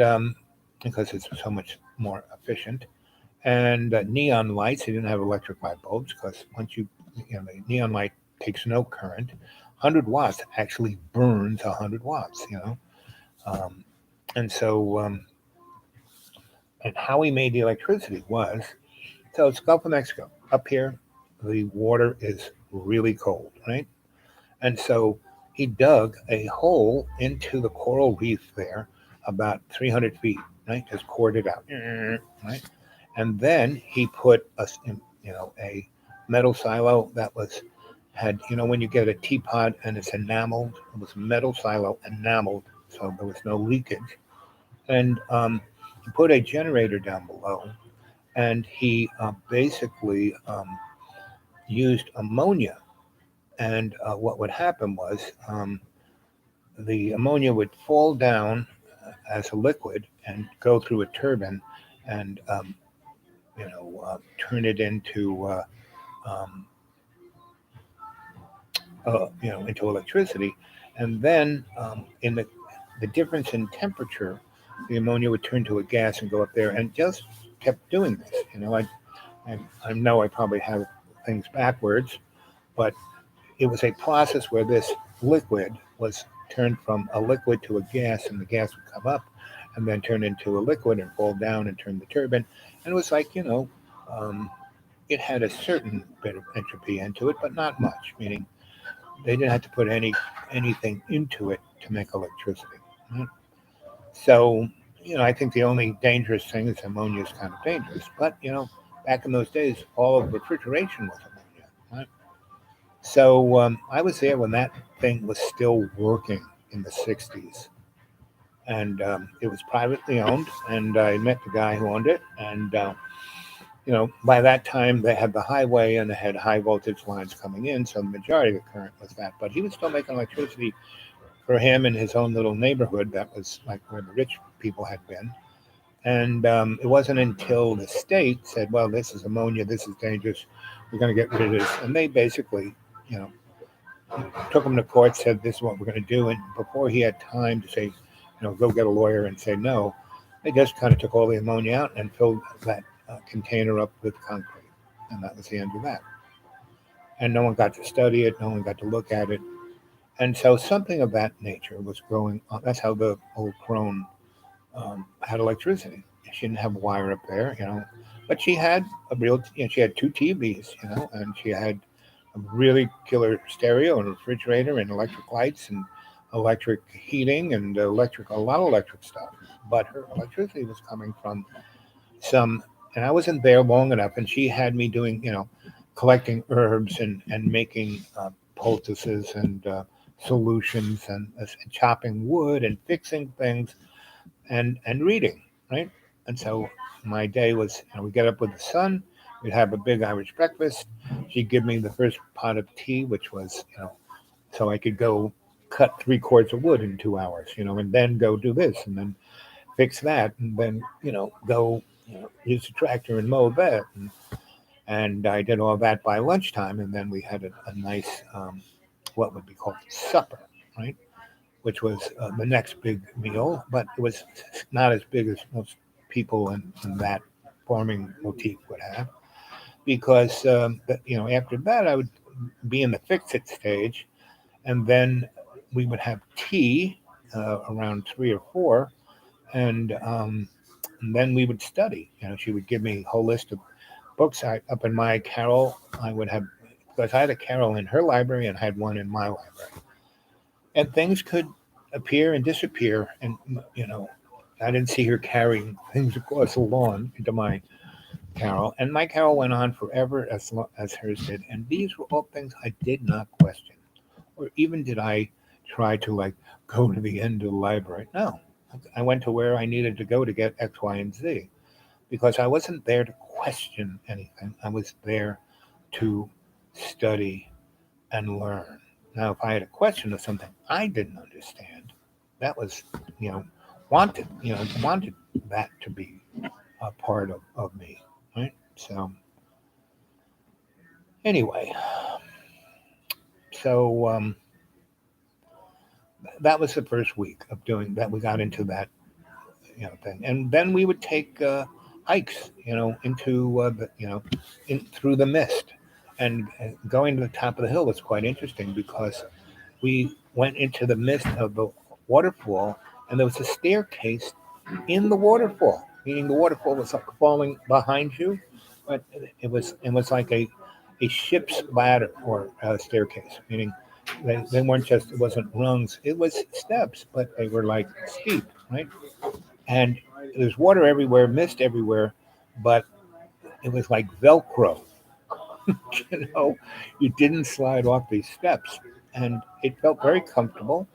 because it's so much more efficient, and neon lights. They didn't have electric light bulbs because once the neon light takes no current. 100 watts actually burns 100 watts. Um, and so, and how he made the electricity was, so it's Gulf of Mexico. Up here, the water is really cold, right? And so he dug a hole into the coral reef there, about 300 feet, right? Just cored it out, right? And then he put a metal silo that had when you get a teapot and it's enameled, it was a metal silo enameled, so there was no leakage. And he put a generator down below, and he basically used ammonia. And what would happen was the ammonia would fall down as a liquid and go through a turbine and turn it um, into electricity, and then in the difference in temperature, the ammonia would turn to a gas and go up there, and just kept doing this. I know I probably have things backwards, but it was a process where this liquid was turned from a liquid to a gas, and the gas would come up and then turn into a liquid and fall down and turn the turbine. And it was like, it had a certain bit of entropy into it, but not much, meaning they didn't have to put anything into it to make electricity. Right? So, I think the only dangerous thing is ammonia is kind of dangerous. But, back in those days, all of refrigeration was ammonia. Right? So I was there when that thing was still working in the 60s. And it was privately owned, and I met the guy who owned it. And, by that time, they had the highway and they had high voltage lines coming in. So the majority of the current was that. But he was still making electricity for him in his own little neighborhood that was like where the rich people had been. And it wasn't until the state said, well, this is ammonia, this is dangerous, we're going to get rid of this. And they basically, you know, took him to court, said this is what we're going to do, and before he had time to say, go get a lawyer and say no, they just kind of took all the ammonia out and filled that container up with concrete, and that was the end of that. And no one got to study it, no one got to look at it, and so something of that nature was going on. That's how the old crone had electricity. She didn't have a wire up there, but she had a real. She had two TVs, and she had a really killer stereo and refrigerator and electric lights and electric heating and a lot of electric stuff. But her electricity was coming from some, and I wasn't there long enough. And she had me doing, collecting herbs and making poultices and solutions and chopping wood and fixing things and reading, right? And so my day was, we'd get up with the sun, we'd have a big Irish breakfast. She'd give me the first pot of tea, which was, so I could go cut 3 cords of wood in 2 hours, and then go do this and then fix that and then, go, use the tractor and mow that. And I did all that by lunchtime. And then we had a nice, what would be called supper, right? Which was the next big meal, but it was not as big as most people in that farming motif would have, because after that I would be in the fix-it stage, and then we would have tea around 3 or 4, and then we would study. She would give me a whole list of books. Up in my carrel, I would have, because I had a carrel in her library and I had one in my library. And things could appear and disappear. And, I didn't see her carrying things across the lawn into my carrel. And my carrel went on forever as long as hers did. And these were all things I did not question. Or even did I try to go to the end of the library. No, I went to where I needed to go to get X, Y, and Z, because I wasn't there to question anything. I was there to study and learn. Now, if I had a question of something I didn't understand, that was, wanted that to be a part of me, right? So, anyway, so that was the first week of doing that. We got into that, thing, and then we would take hikes, into through the mist, and going to the top of the hill was quite interesting because we went into the midst of the waterfall, and there was a staircase in the waterfall, meaning the waterfall was like falling behind you, but it was like a ship's ladder or a staircase, meaning they weren't just, it wasn't rungs, it was steps, but they were like steep, right? And there's water everywhere, mist everywhere, but it was like Velcro. You didn't slide off these steps, and it felt very comfortable.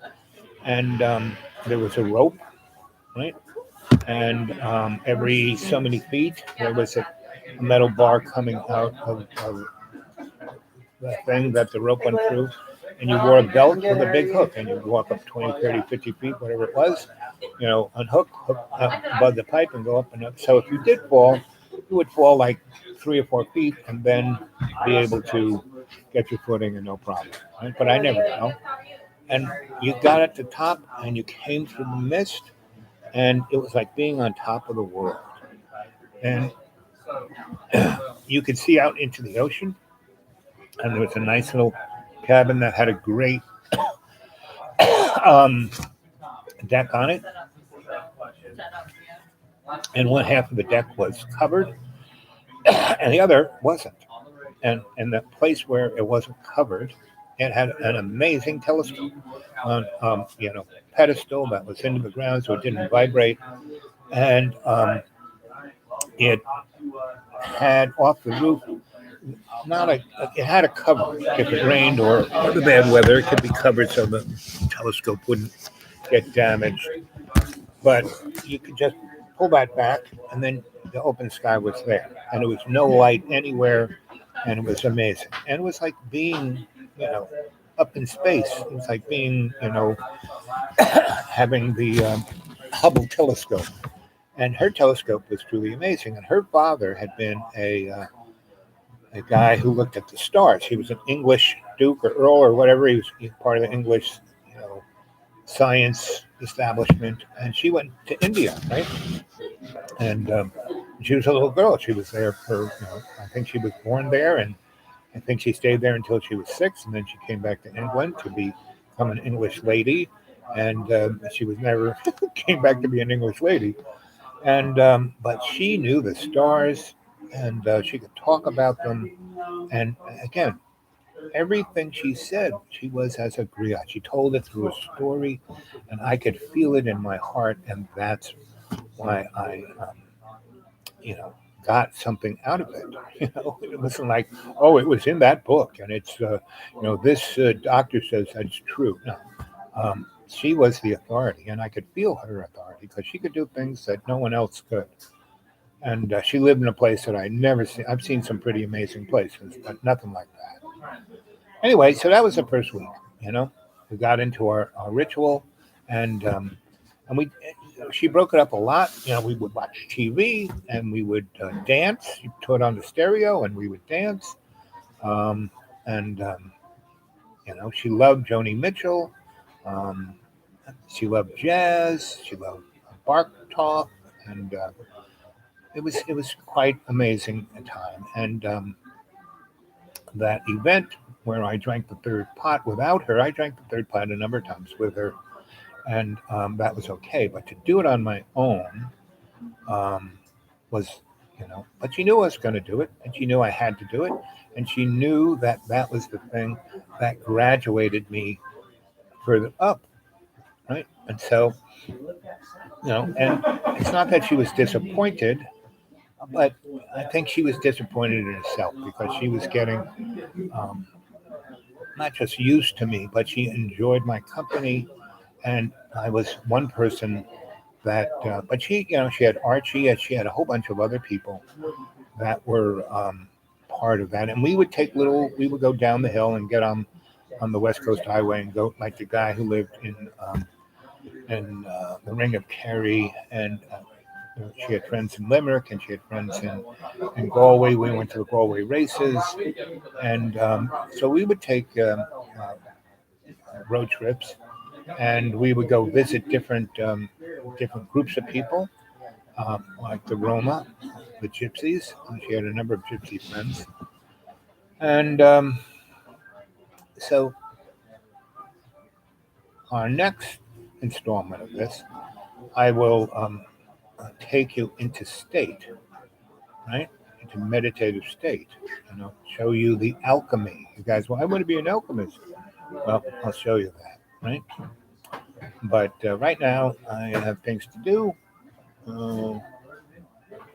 And there was a rope, right? And every so many feet, there was a metal bar coming out of the thing that the rope went through. And you wore a belt with a big hook, and you'd walk up 20, 30, 50 feet, whatever it was, unhook, hook up above the pipe and go up and up. So if you did fall, you would fall like 3 or 4 feet and then be able to get your footing and no problem. Right? But I never fell. And you got at the top and you came through the mist, and it was like being on top of the world. And you could see out into the ocean, and there was a nice little cabin that had a great um, deck on it, and one half of the deck was covered, and the other wasn't. And the place where it wasn't covered, it had an amazing telescope on pedestal that was into the ground, so it didn't vibrate, and it had off the roof not a it had a cover. If it rained or the bad weather, it could be covered so the telescope wouldn't get damaged. But you could just pull that back, and then the open sky was there, and there was no light anywhere, and it was amazing. And it was like being, up in space. It was like being, having the Hubble telescope. And her telescope was truly amazing. And her father had been a guy who looked at the stars. He was an English duke or earl or whatever. He was part of the English, you know, science establishment. And she went to India, right? And she was a little girl. She was there for, you know, I think she was born there, and I think she stayed there until she was 6, and then she came back to England to become an English lady. And she was never came back to be an English lady. And but she knew the stars, and she could talk about them. And again, everything she said, she was as a griot. She told it through a story, and I could feel it in my heart, and that's why I, you know, got something out of it. You know, it wasn't like, oh, it was in that book, and it's, you know, this doctor says that's true. No, she was the authority, and I could feel her authority because she could do things that no one else could. And she lived in a place that I never seen. I've seen some pretty amazing places, but nothing like that. Anyway, so that was the first week. You know, we got into our ritual, and we she broke it up a lot. You know, we would watch TV and we would dance. She put on the stereo and we would dance. Um, and you know, she loved Joni Mitchell. Um, she loved jazz. She loved bark talk, and it was quite amazing at time. And that event where I drank the third pot without her, I drank the third pot a number of times with her, and that was okay. But to do it on my own um, was, you know, but she knew I was going to do it, and she knew I had to do it, and she knew that that was the thing that graduated me further up, right? And so, you know, and it's not that she was disappointed, but I think she was disappointed in herself because she was getting um, not just used to me, but she enjoyed my company, and I was one person that. But she, you know, she had Archie, and she had a whole bunch of other people that were part of that, and we would go down the hill and get on the West Coast Highway and go like the guy who lived in the Ring of Kerry, and she had friends in Limerick, and she had friends in Galway. We went to the Galway races, and so we would take road trips, and we would go visit different groups of people, like the Roma, the Gypsies. She had a number of Gypsy friends, and so our next installment of this, I will take you into state, right? Into meditative state. You know, show you the alchemy. You guys, well, I want to be an alchemist. Well, I'll show you that, right? But right now, I have things to do. Uh,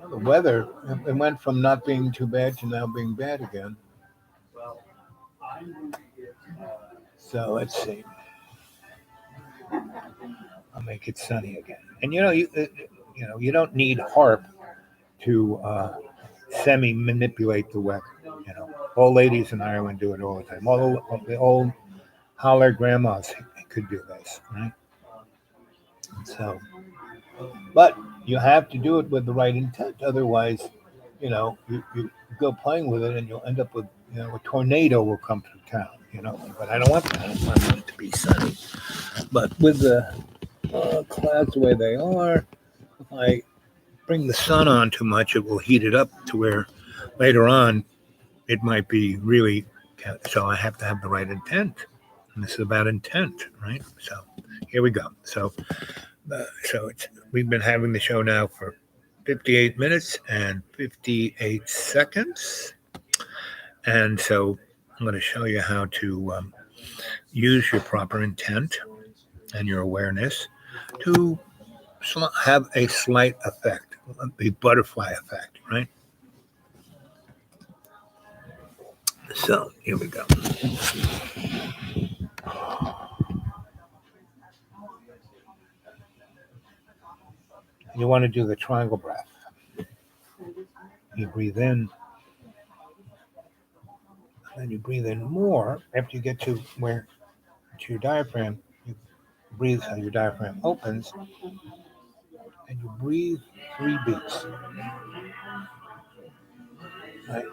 the weather, it went from not being too bad to now being bad again. So let's see. I'll make it sunny again. And you know, you don't need harp to semi manipulate the weather. You know, old ladies in Ireland do it all the time. All the old holler grandmas could do this, right? So, but you have to do it with the right intent. Otherwise, you know, you go playing with it and you'll end up with, you know, a tornado will come through town. You know, but I don't want that. I want it to be sunny. But with the clouds the way they are, if I bring the sun on too much, it will heat it up to where later on it might be really. So I have to have the right intent, and this is about intent, right? So here we go. We've been having the show now for 58 minutes and 58 seconds, and so I'm going to show you how to use your proper intent and your awareness to have a slight effect, the butterfly effect, right? So here we go. You want to do the triangle breath. You breathe in, and you breathe in more after you get to your diaphragm. You breathe so your diaphragm opens, and you breathe 3 beats. Right?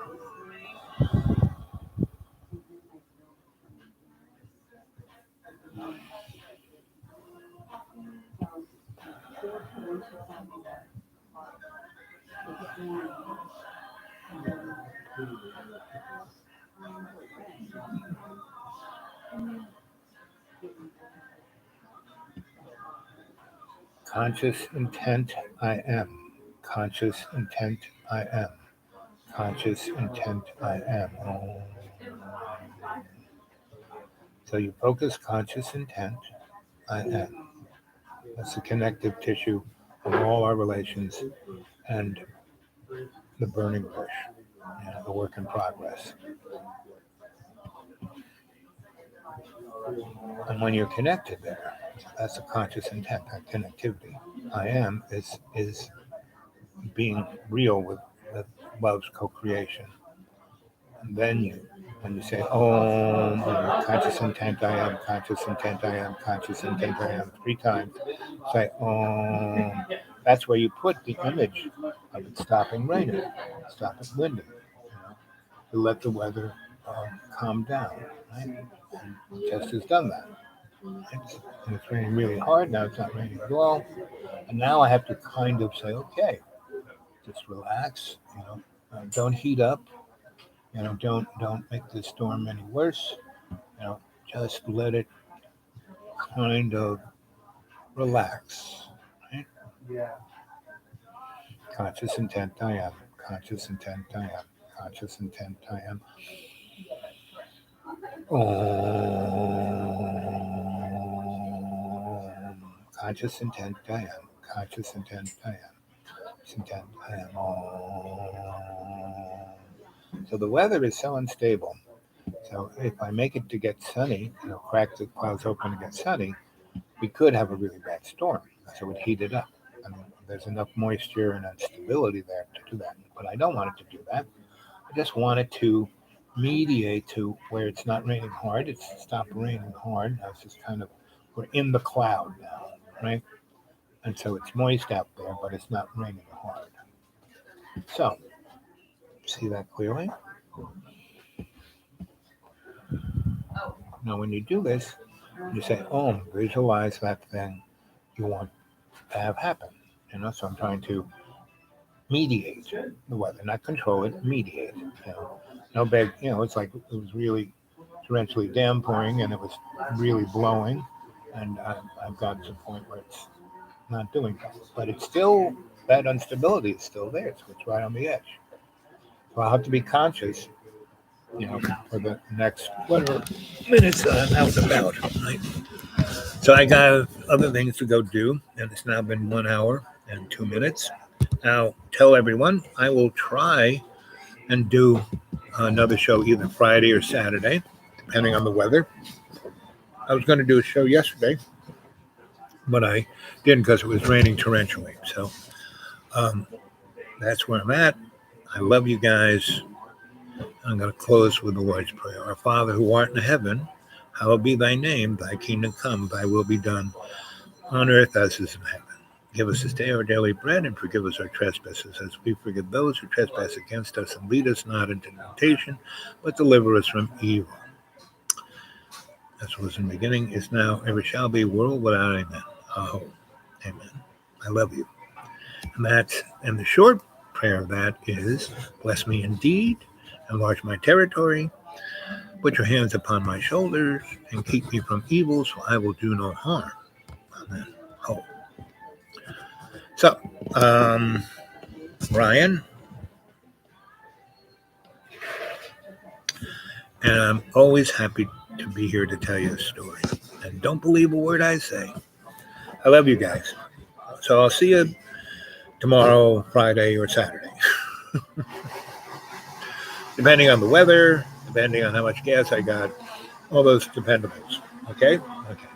Conscious intent, I am. Conscious intent, I am. Conscious intent, I am. So you focus conscious intent, I am. That's the connective tissue of all our relations and the burning bush, the work in progress. And when you're connected there, that's a conscious intent, that connectivity. I am is being real with love's co-creation. And then when you say, oh, conscious intent, I am, conscious intent, I am, conscious intent, I am, 3 times, say, oh, that's where you put the image of it stopping raining, stopping winding, to let the weather calm down. Right? And Test has done that. And it's raining really hard, now it's not raining at all. And now I have to kind of say, okay, just relax, don't heat up, don't make the storm any worse, just let it kind of relax. Right? Conscious intent, I am. Conscious intent, I am. Conscious intent, I am. Conscious intent, I am. Conscious intent, I am. Intent, I am. So the weather is so unstable. So if I make it to get sunny, crack the clouds open to get sunny, we could have a really bad storm. So it would heat it up. I mean, there's enough moisture and instability there to do that. But I don't want it to do that. I just want it to mediate to where it's not raining hard. It's stopped raining hard. Now it's just kind of, we're in the cloud now, right? And so it's moist out there, but it's not raining hard. So, see that clearly? Now, when you do this, you say, oh, visualize that thing you want to have happen. So I'm trying to mediate the weather, not control it, mediate. No big, it's like it was really torrentially downpouring and it was really blowing, and I've got to the point where it's not doing that. But it's still, that instability is still there. It's right on the edge. So I'll have to be conscious, for the next whatever minutes I'm out and about. Right? So I got other things to go do, and it's now been 1 hour and 2 minutes. Now, tell everyone I will try and do another show either Friday or Saturday, depending on the weather. I was going to do a show yesterday, but I didn't because it was raining torrentially. So that's where I'm at. I love you guys. I'm going to close with the Lord's Prayer. Our Father who art in heaven, hallowed be thy name. Thy kingdom come, thy will be done on earth as is in heaven. Give us this day our daily bread, and forgive us our trespasses as we forgive those who trespass against us. And lead us not into temptation, but deliver us from evil. As was in the beginning, is now, ever shall be, world without end. Oh, amen. I love you. And the short prayer of that is, bless me indeed, enlarge my territory, put your hands upon my shoulders, and keep me from evil, so I will do no harm. Amen. Oh. So, Ryan, and I'm always happy to be here to tell you a story. And don't believe a word I say. I love you guys. So I'll see you tomorrow, Friday, or Saturday. Depending on the weather, depending on how much gas I got, all those dependables. Okay? Okay.